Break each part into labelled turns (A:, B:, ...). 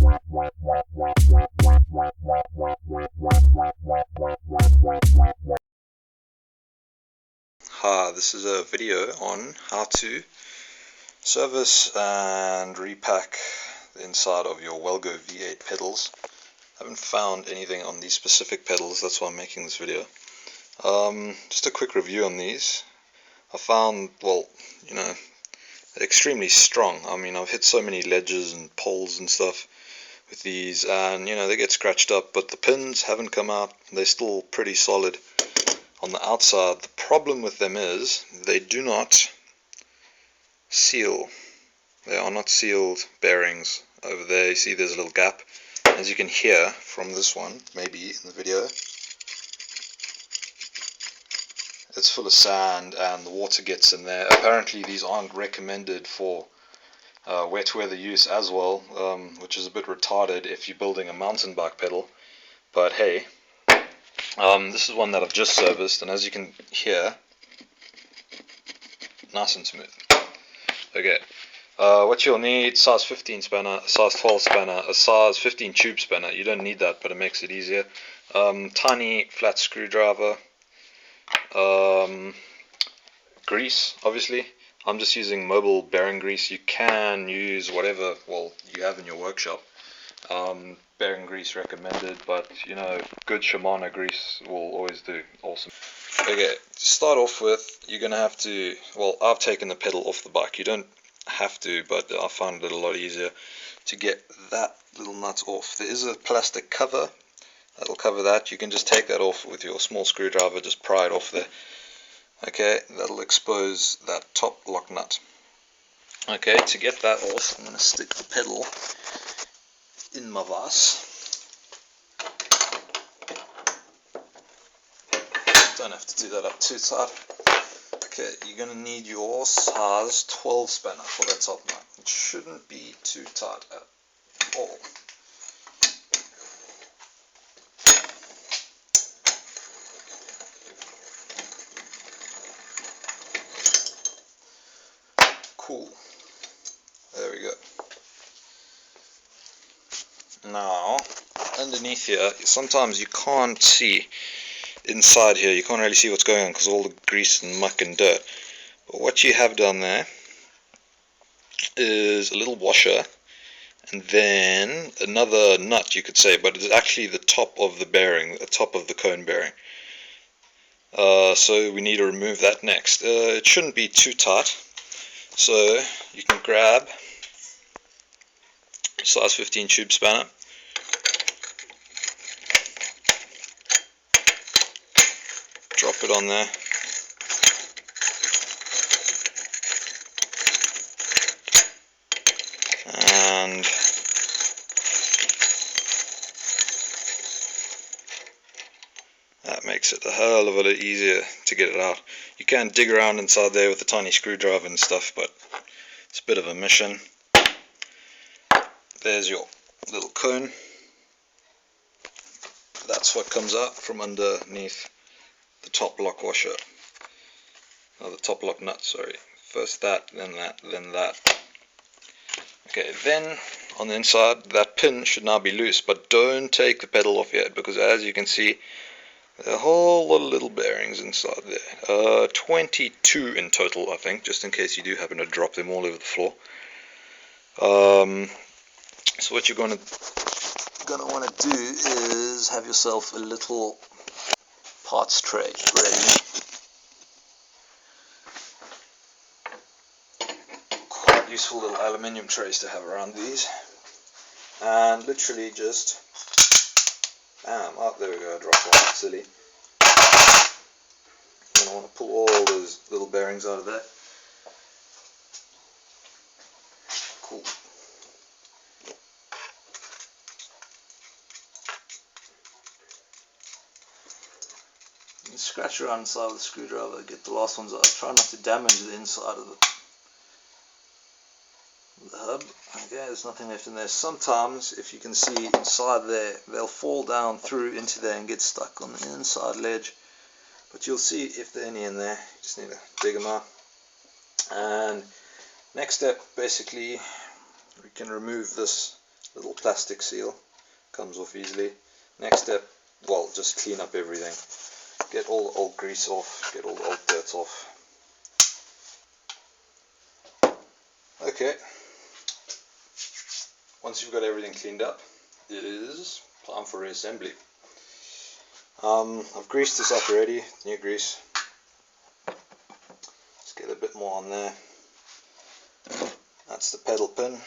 A: Hi, this is a video on how to service and repack the inside of your Wellgo V8 pedals. I haven't found anything on these specific pedals, that's why I'm making this video. Just a quick review on these. I found, well, they're extremely strong. I mean, I've hit so many ledges and poles and stuff with these, and they get scratched up, but the pins haven't come out. They're still pretty solid on the outside. The problem with them is they do not seal. They are not sealed bearings. Over there you see there's a little gap, as you can hear from this one, maybe in the video. It's full of sand and the water gets in there. Apparently these aren't recommended for wet weather use as well, which is a bit retarded if you're building a mountain bike pedal. But hey, this is one that I've just serviced, and as you can hear, nice and smooth. Okay, what you'll need: size 15 spanner, a size 12 spanner, a size 15 tube spanner. You don't need that, but it makes it easier. Tiny flat screwdriver, grease, obviously. I'm just using mobile bearing grease. You can use whatever, well, you have in your workshop. Bearing grease recommended, but good Shimano grease will always do. Awesome. Okay, to start off with, you're gonna have to, well, I've taken the pedal off the bike. You don't have to, but I found it a lot easier to get that little nut off. There is a plastic cover that'll cover that. You can just take that off with your small screwdriver, just pry it off there. Okay, that'll expose that top lock nut. Okay, to get that off, I'm gonna stick the pedal in my vise. Don't have to do that up too tight. Okay, you're going to need your size 12 spanner for that top nut. It shouldn't be too tight at all. Cool. There we go. Now, underneath here, sometimes you can't see inside here. You can't really see what's going on because all the grease and muck and dirt. But what you have down there is a little washer, and then another nut, you could say, but it's actually the top of the bearing, the top of the cone bearing. So we need to remove that next. It shouldn't be too tight, so you can grab size 15 tube spanner. Drop it on there. And that makes it a hell of a lot easier to get it out. You can dig around inside there with a tiny screwdriver and stuff, but it's a bit of a mission. There's your little cone. That's what comes out from underneath the top lock washer. Oh, the top lock nut, sorry. First that, then that, then that. Okay, then on the inside, that pin should now be loose, but don't take the pedal off yet, because as you can see, there are a whole lot of little bearings inside there. 22 in total, I think, just in case you do happen to drop them all over the floor. So what you're gonna want to do is have yourself a little parts tray ready. Quite useful little aluminium trays to have around these, and literally just bam, oh, there we go, I dropped one, silly. You're going to want to pull all those little bearings out of there. Cool. You can scratch around inside with a screwdriver, get the last ones out. Try not to damage the inside of the hub. Okay, there's nothing left in there. Sometimes, if you can see inside there, they'll fall down through into there and get stuck on the inside ledge. But you'll see if there are any in there. You just need to dig them out. And next step, basically, we can remove this little plastic seal, comes off easily. Next step, well, just clean up everything. Get all the old grease off, get all the old dirt off. Okay, once you've got everything cleaned up, it is time for reassembly. I've greased this up already, new grease. Let's get a bit more on there. That's the pedal pin.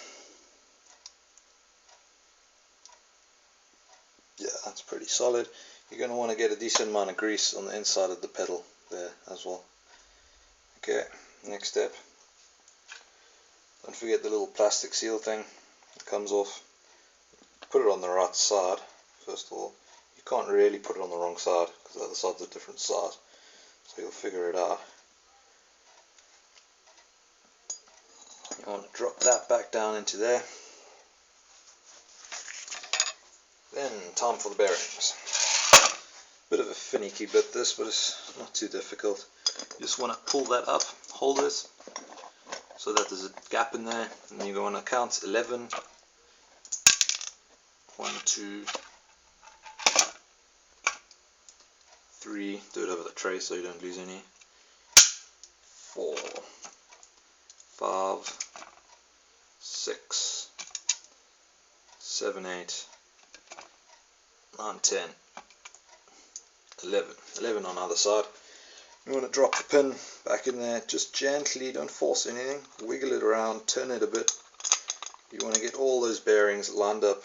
A: Yeah, that's pretty solid. You're going to want to get a decent amount of grease on the inside of the pedal there as well. Okay, next step. Don't forget the little plastic seal thing that comes off. Put it on the right side first of all. You can't really put it on the wrong side because the other side's a different size, so you'll figure it out. You want to drop that back down into there. Then time for the bearings. Bit of a finicky bit this, but it's not too difficult. You just want to pull that up, hold it so that there's a gap in there, and then you go on to count 11. 1, 2, 3, do it over the tray so you don't lose any. 4, 5, 6, 7, 8, 9, 10, 11. 11 on the other side. You want to drop the pin back in there, just gently, don't force anything, wiggle it around, turn it a bit. You want to get all those bearings lined up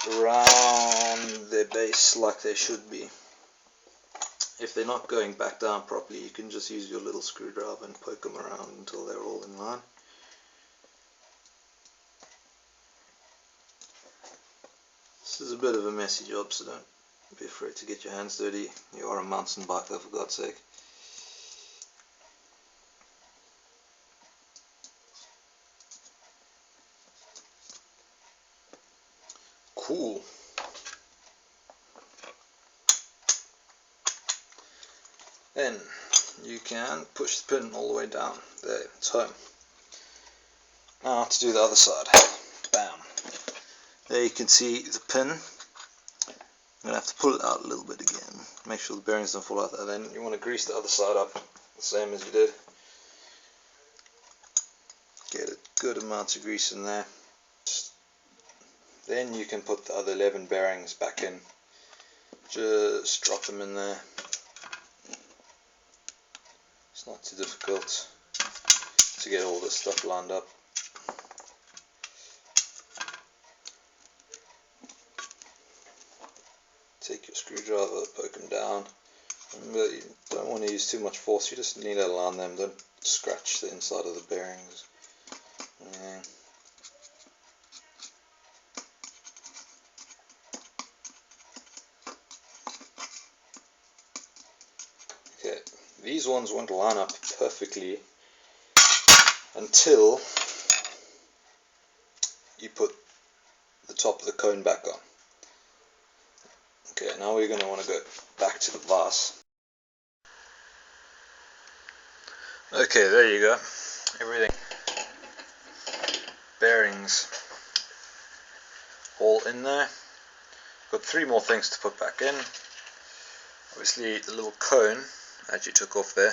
A: around their base like they should be. If they're not going back down properly, you can just use your little screwdriver and poke them around until they're all in line. This is a bit of a messy job, so don't be afraid to get your hands dirty. You are a mountain biker, for God's sake. Cool. Then you can push the pin all the way down. There, it's home. Now to do the other side. Bam. There you can see the pin. I'm going to have to pull it out a little bit again. Make sure the bearings don't fall out there. Then you want to grease the other side up the same as you did. Get a good amount of grease in there. Then you can put the other 11 bearings back in. Just drop them in there. It's not too difficult to get all this stuff lined up. Take your screwdriver, poke them down. Remember, you don't want to use too much force, you just need to align them, don't scratch the inside of the bearings. Yeah. Okay, these ones won't line up perfectly until you put the top of the cone back on. Okay, now we're going to want to go back to the vise. Okay, there you go. Everything. Bearings all in there. Got 3 more things to put back in. Obviously the little cone that you took off there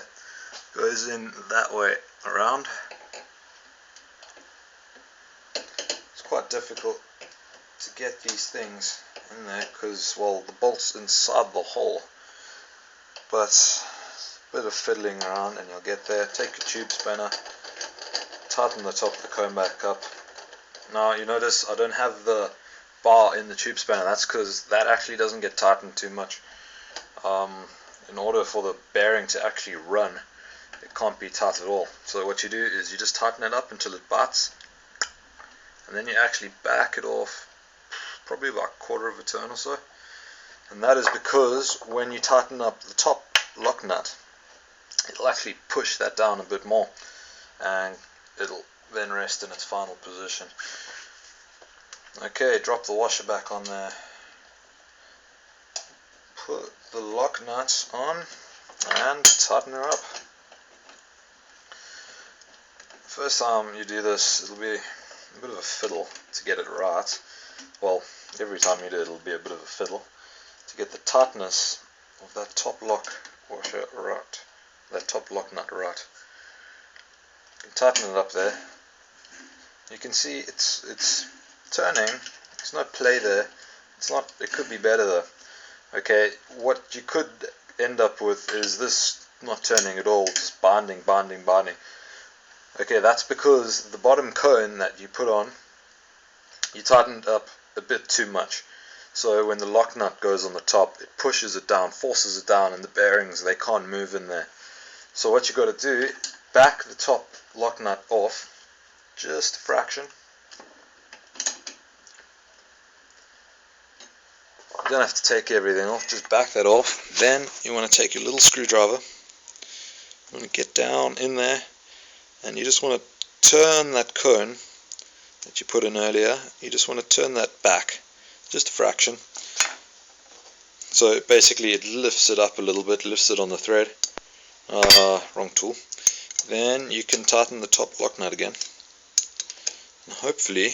A: goes in that way around. It's quite difficult to get these things in there because, well, the bolt's inside the hole, but a bit of fiddling around and you'll get there. Take your tube spanner, tighten the top of the cone back up. Now you notice I don't have the bar in the tube spanner. That's because that actually doesn't get tightened too much. In order for the bearing to actually run, it can't be tight at all. So what you do is you just tighten it up until it bites, and then you actually back it off probably about a quarter of a turn or so. And that is because when you tighten up the top lock nut, it'll actually push that down a bit more and it'll then rest in its final position. Okay, drop the washer back on there. Put the lock nuts on and tighten her up. First time you do this, it'll be a bit of a fiddle to get it right. Well, every time you do it, it'll be a bit of a fiddle to get the tightness of that top lock washer right, that top lock nut right. You can tighten it up there. You can see it's turning. There's no play there. It's not. It could be better though. Okay, what you could end up with is this not turning at all, just binding. Okay, that's because the bottom cone that you put on, you tightened up a bit too much. So when the lock nut goes on the top, it pushes it down, forces it down, and the bearings, they can't move in there. So what you got to do, back the top lock nut off, just a fraction. You don't have to take everything off, just back that off. Then you want to take your little screwdriver, you want to get down in there, and you just want to turn that cone that you put in earlier, you just want to turn that back, just a fraction. So basically it lifts it up a little bit, lifts it on the thread. Wrong tool. Then you can tighten the top lock nut again. And hopefully,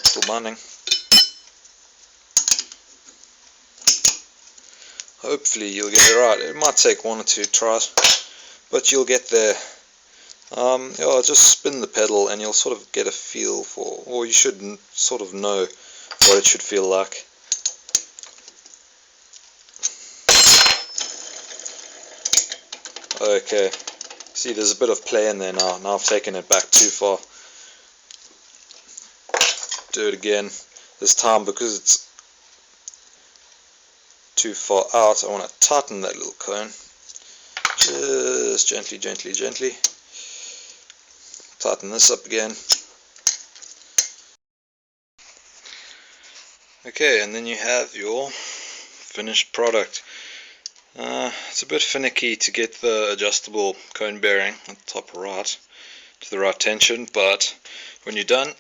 A: still binding. Hopefully you'll get it right. It might take 1 or 2 tries, but you'll get there. Yeah, just spin the pedal and you'll sort of get a feel for, or you should sort of know what it should feel like. Okay, see there's a bit of play in there now. Now I've taken it back too far. Do it again. This time, because it's too far out, I want to tighten that little cone. Just gently. Tighten this up again. Okay, and then you have your finished product. It's a bit finicky to get the adjustable cone bearing at the top right to the right tension, but when you're done,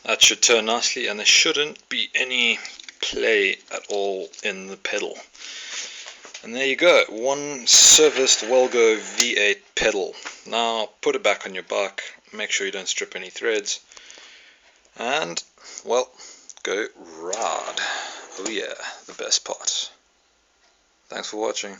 A: that should turn nicely, and there shouldn't be any play at all in the pedal. And there you go, one serviced Wellgo V8 pedal. Now put it back on your bike, make sure you don't strip any threads, and well, go ride. Oh yeah, the best part. Thanks for watching.